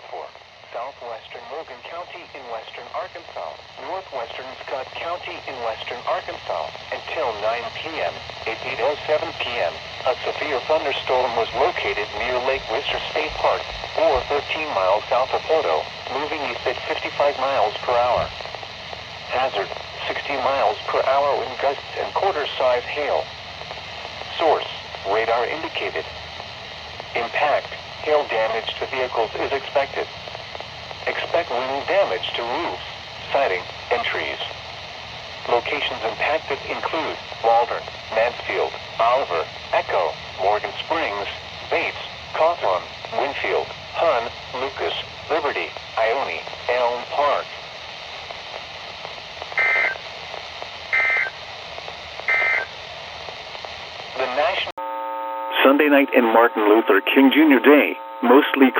for southwestern Logan County in western Arkansas, northwestern Scott County in western Arkansas, until 9 p.m. At 8:07 p.m., a severe thunderstorm was located near Lake Wister State Park, or 13 miles south of Poto, moving east at 55 miles per hour. Hazard, 60 miles per hour wind gusts and quarter-size hail. Source, radar indicated. Impact, hail damage to vehicles is expected. Expect wind damage to roofs, siding, and trees. Locations impacted include Waldron, Mansfield, Oliver, Echo, Morgan Springs, Bates, Cawthorn, Winfield, Hunn, Lucas, Liberty, Ione, Elm Park. The National Sunday night and Martin Luther King Jr. Day, mostly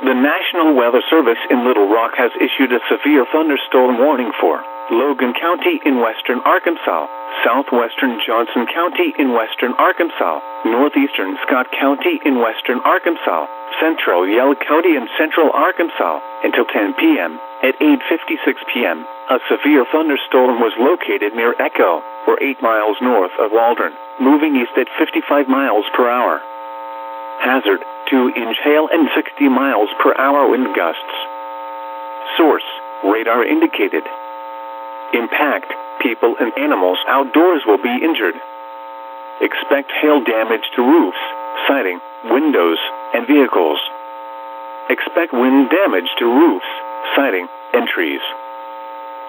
The National Weather Service in Little Rock has issued a severe thunderstorm warning for Logan County in western Arkansas, southwestern Johnson County in western Arkansas, northeastern Scott County in western Arkansas, central Yell County in central Arkansas, until 10 p.m. At 8:56 p.m., a severe thunderstorm was located near Echo, or 8 miles north of Waldron, moving east at 55 miles per hour. Hazard, 2-inch hail and 60 miles per hour wind gusts. Source, radar indicated. Impact, people and animals outdoors will be injured. Expect hail damage to roofs, siding, windows, and vehicles. Expect wind damage to roofs, siding, and trees.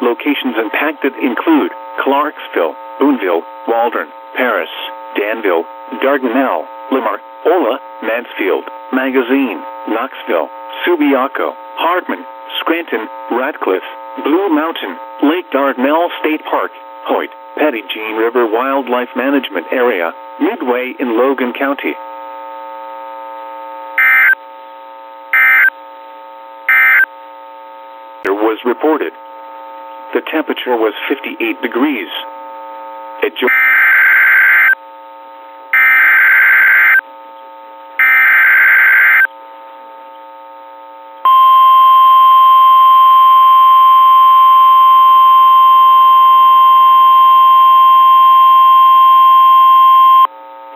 Locations impacted include Clarksville, Boonville, Waldron, Paris, Danville, Dardanelle, Limar, Ola, Mansfield, Magazine, Knoxville, Subiaco, Hardman, Scranton, Radcliffe, Blue Mountain, Lake Dardanelle State Park, Hoyt, Petit Jean River Wildlife Management Area, Midway in Logan County. There was reported. The temperature was 58 degrees.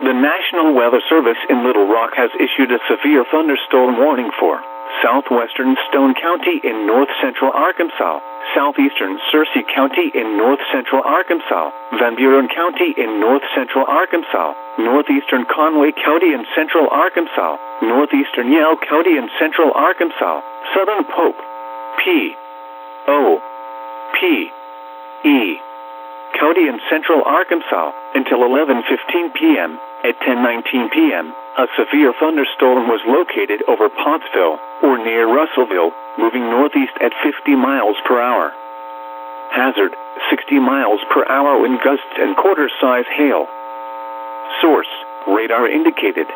The National Weather Service in Little Rock has issued a severe thunderstorm warning for southwestern Stone County in north-central Arkansas, southeastern Searcy County in north-central Arkansas, Van Buren County in north-central Arkansas, northeastern Conway County in central Arkansas, northeastern Yell County in central Arkansas, southern Pope, P.O.P.E. County in central Arkansas, until 11:15 p.m. At 10:19 p.m., a severe thunderstorm was located over Pottsville, or near Russellville, moving northeast at 50 miles per hour. Hazard, 60 miles per hour wind gusts and quarter-size hail. Source, radar indicated.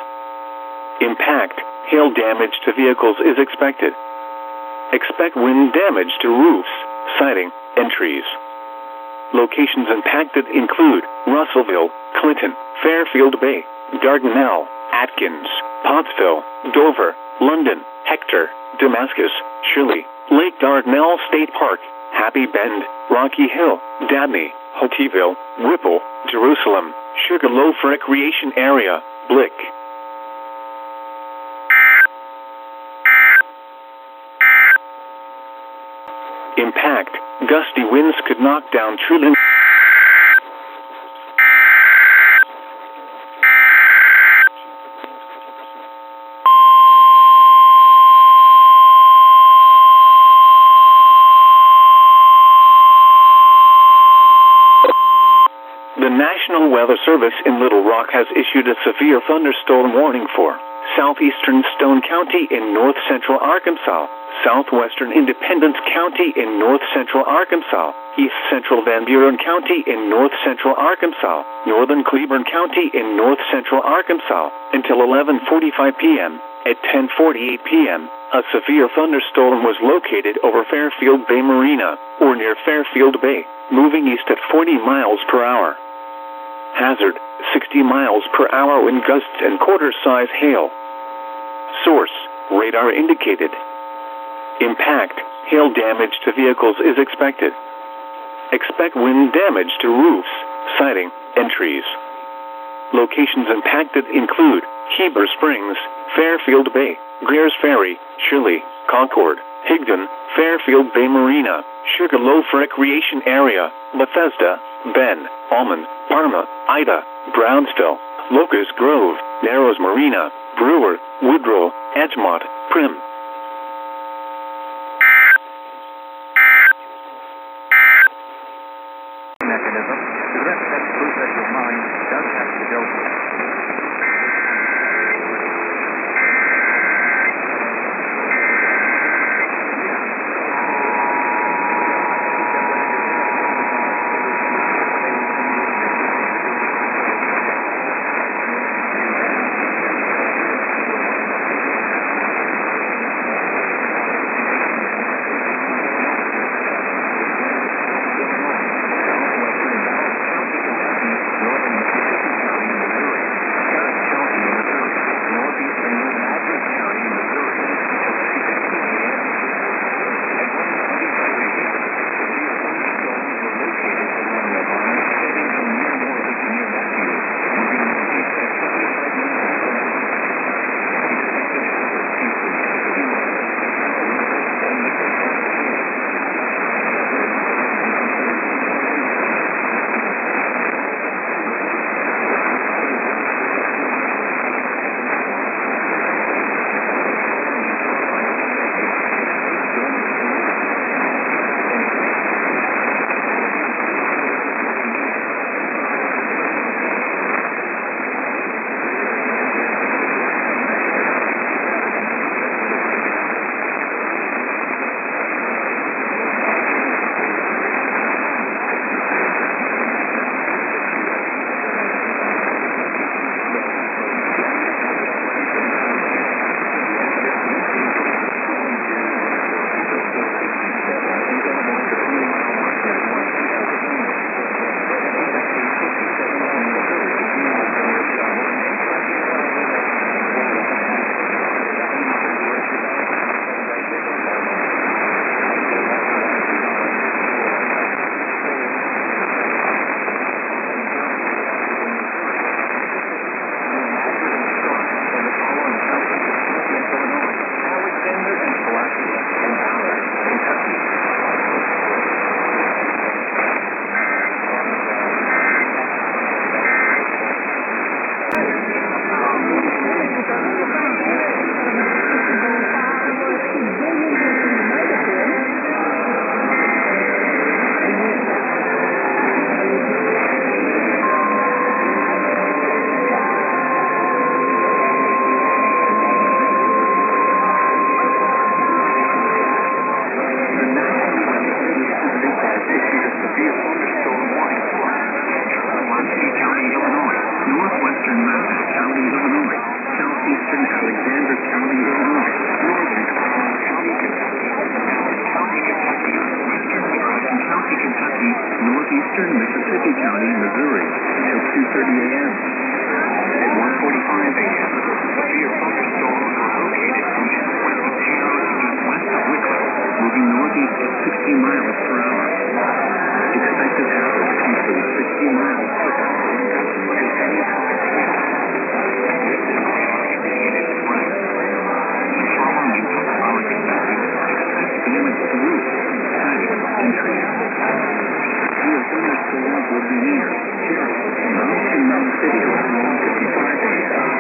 Impact, hail damage to vehicles is expected. Expect wind damage to roofs, siding, and trees. Locations impacted include Russellville, Clinton, Fairfield Bay, Dardanelle, Atkins, Pottsville, Dover, London, Hector, Damascus, Shirley, Lake Dardanelle State Park, Happy Bend, Rocky Hill, Dabney, Hotieville, Whipple, Jerusalem, Sugarloaf Recreation Area, Blick. Impact, gusty winds could knock down trees. The National Weather Service in Little Rock has issued a severe thunderstorm warning for southeastern Stone County in north-central Arkansas, southwestern Independence County in north-central Arkansas, east-central Van Buren County in north-central Arkansas, northern Cleburne County in north-central Arkansas, until 11:45 p.m. At 10:48 p.m., a severe thunderstorm was located over Fairfield Bay Marina, or near Fairfield Bay, moving east at 40 miles per hour. Hazard, 60 miles per hour wind gusts and quarter-size hail. Source, radar indicated. Impact, hail damage to vehicles is expected. Expect wind damage to roofs, siding, and trees. Locations impacted include Heber Springs, Fairfield Bay, Greers Ferry, Shirley, Concord, Higdon, Fairfield Bay Marina, Sugarloaf Recreation Area, Bethesda, Ben, Almond, Parma, Ida, Brownsville, Locust Grove, Narrows Marina, Brewer, Woodrow, Edgemont, Prim. Mechanism. The rest of that proof that your mind does have to go. Northeastern Mississippi County, Missouri, till 2:30 a.m. At 1:45 a.m., severe thunderstorms were located east-west of Taylor and east-west of Wycliffe, moving northeast at 60 miles per hour. Expected hazard includes 60 miles per hour. Indicated spring. The following impacts are expected. Expect damage to roofs, siding, and trees. Severe thunderstorms will be near Mount and Mount City at 1:55 a.m.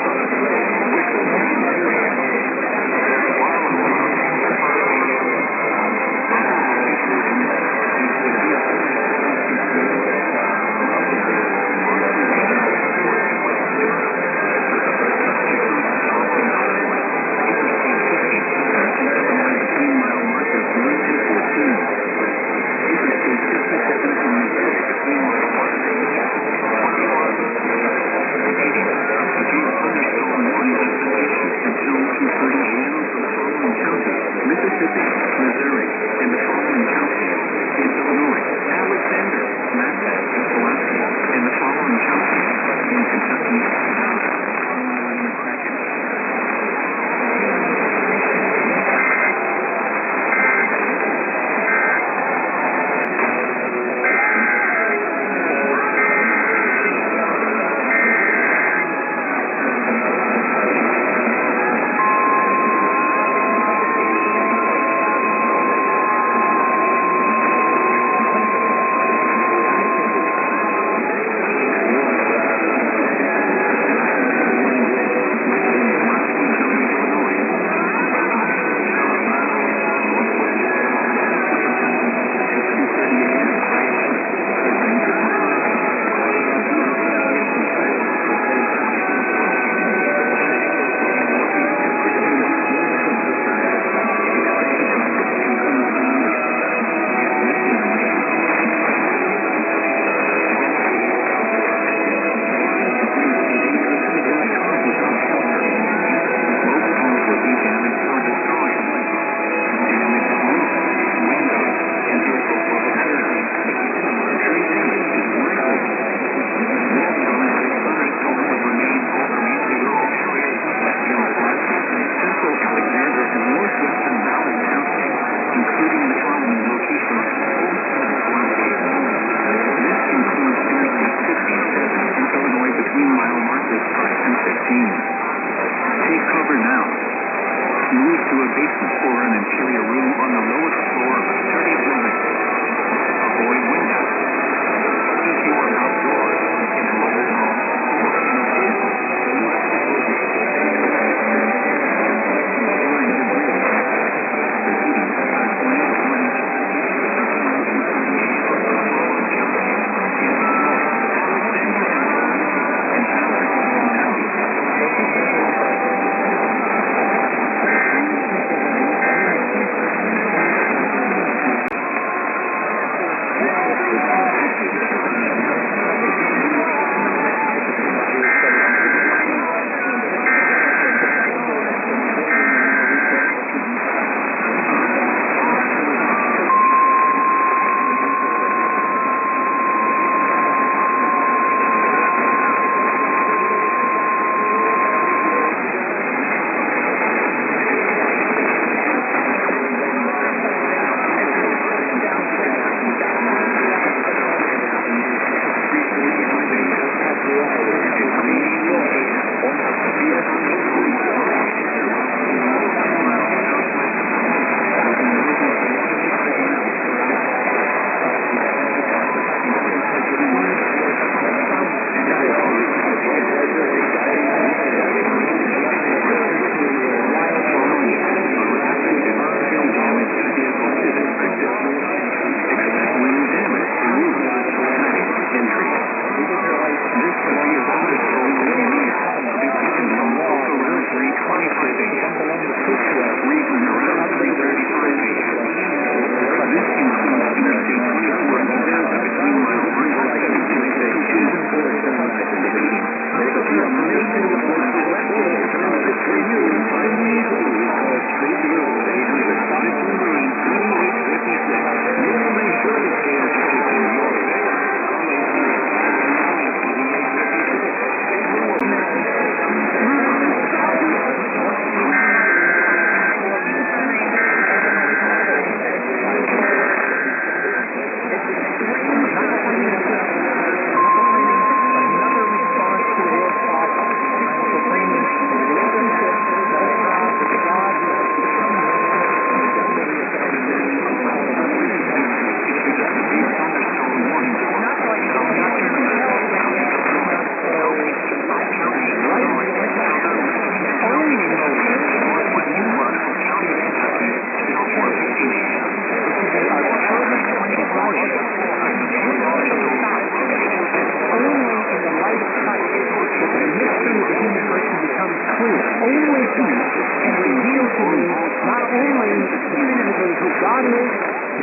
me definitively who God is,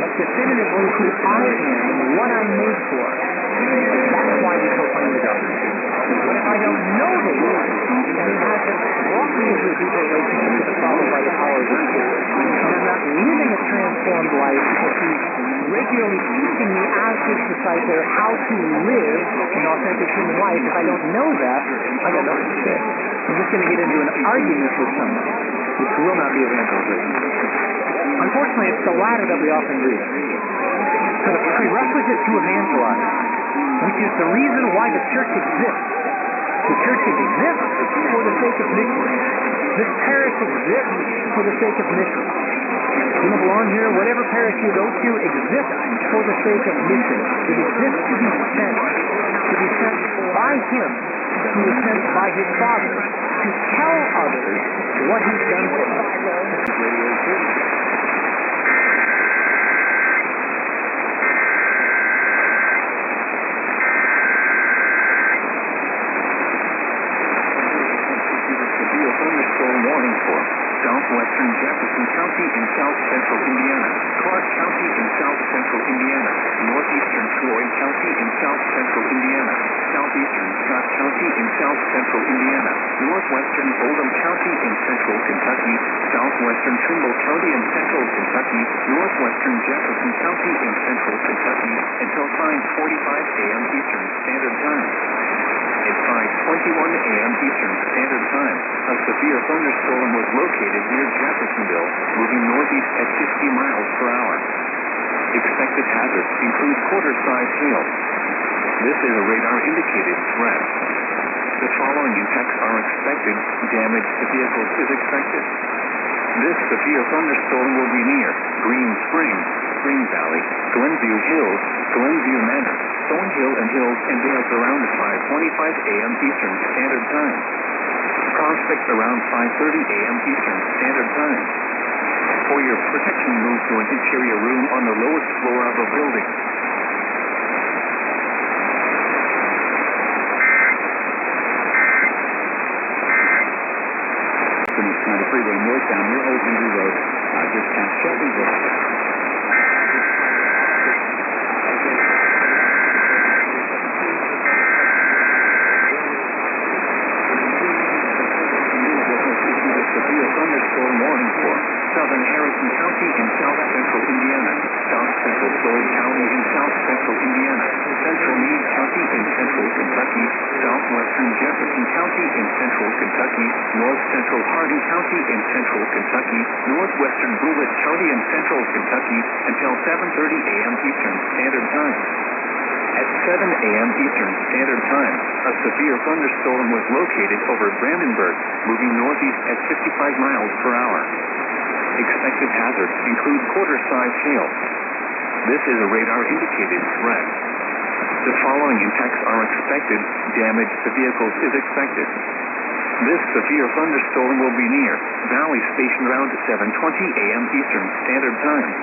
but definitively who I am and what I'm made for. That's why we proclaim the gospel. But if I don't know the Lord, and He hasn't brought me into a deeper relationship with the Father by the power of the Spirit, and I'm not living a transformed life because He's regularly teaching me as His disciple how to live an authentic human life, if I don't know that, I got nothing to say. I'm just going to get into an argument with someone, which will not be evangelization. Unfortunately, it's the latter that we often do. So the prerequisite to evangelize, which is the reason why the church exists. The church exists for the sake of mission. This parish exists for the sake of mission. You don't belong here. Whatever parish you go to exists for the sake of mission. It exists to be sent by Him, who is sent by His Father, to tell others what He's done for us. Warning for southwestern Jefferson County in south central Indiana, Clark County in south central Indiana, northeastern Troy County in south central Indiana, southeastern Scott County in south central Indiana, northwestern Oldham County in central Kentucky, southwestern Trimble County in central Kentucky, northwestern Jefferson County in central Kentucky until 5:45 a.m. Eastern Standard Time. At 5:21 a.m. Eastern Standard Time, a severe thunderstorm was located near Jeffersonville, moving northeast at 50 miles per hour. Expected hazards include quarter-size hail. This is a radar-indicated threat. The following impacts are expected. Damage to vehicles is expected. This severe thunderstorm will be near Green Springs, Spring Valley, Glenview Hills, Glenview Manor, Thornhill and Hills and Dales around at 5:25 a.m. Eastern Standard Time. Prospect around 5:30 a.m. Eastern Standard Time. For your protection, move to an interior room on the lowest floor of a building. On the freeway northbound near Old Navy Road, just past Shelbyville. Severe thunderstorm warning for southern Harrison County in south central Indiana, south central Floyd County in south central Indiana, central Meade County in central Kentucky, southwestern Jefferson County in central Kentucky, north central Hardin County in central Kentucky, northwestern Bullitt County in central Kentucky until 7:30 a.m. Eastern Standard Time. At 7 a.m. Eastern Standard Time, a severe thunderstorm was located over Brandenburg, moving northeast at 55 miles per hour. Expected hazards include quarter-size hail. This is a radar-indicated threat. The following impacts are expected. Damage to vehicles is expected. This severe thunderstorm will be near Valley Station around 7:20 a.m. Eastern Standard Time.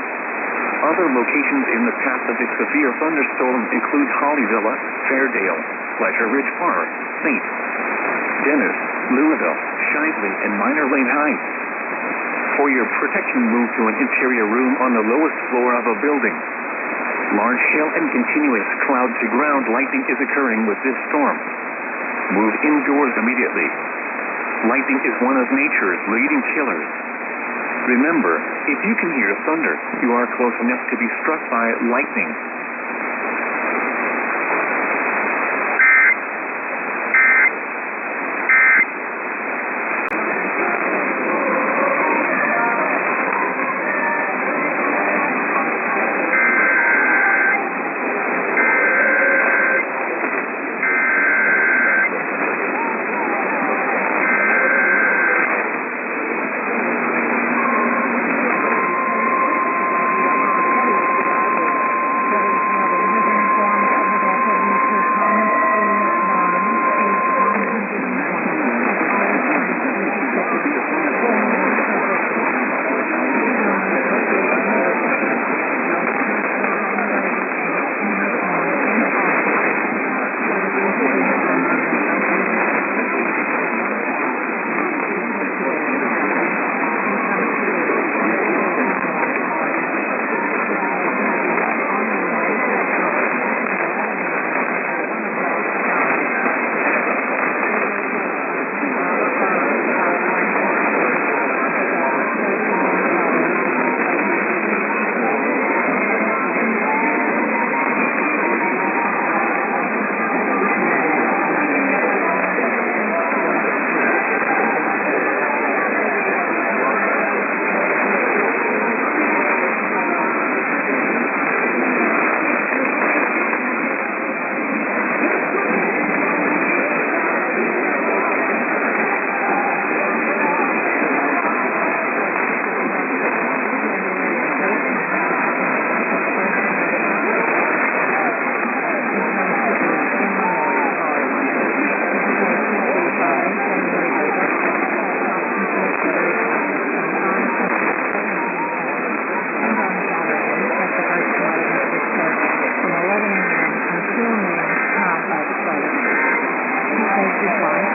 Other locations in the path of the severe thunderstorm include Holly Villa, Fairdale, Pleasure Ridge Park, St. Dennis, Louisville, Shively, and Minor Lane Heights. For your protection, move to an interior room on the lowest floor of a building. Large hail and continuous cloud-to-ground lightning is occurring with this storm. Move indoors immediately. Lightning is one of nature's leading killers. Remember, if you can hear thunder, you are close enough to be struck by lightning.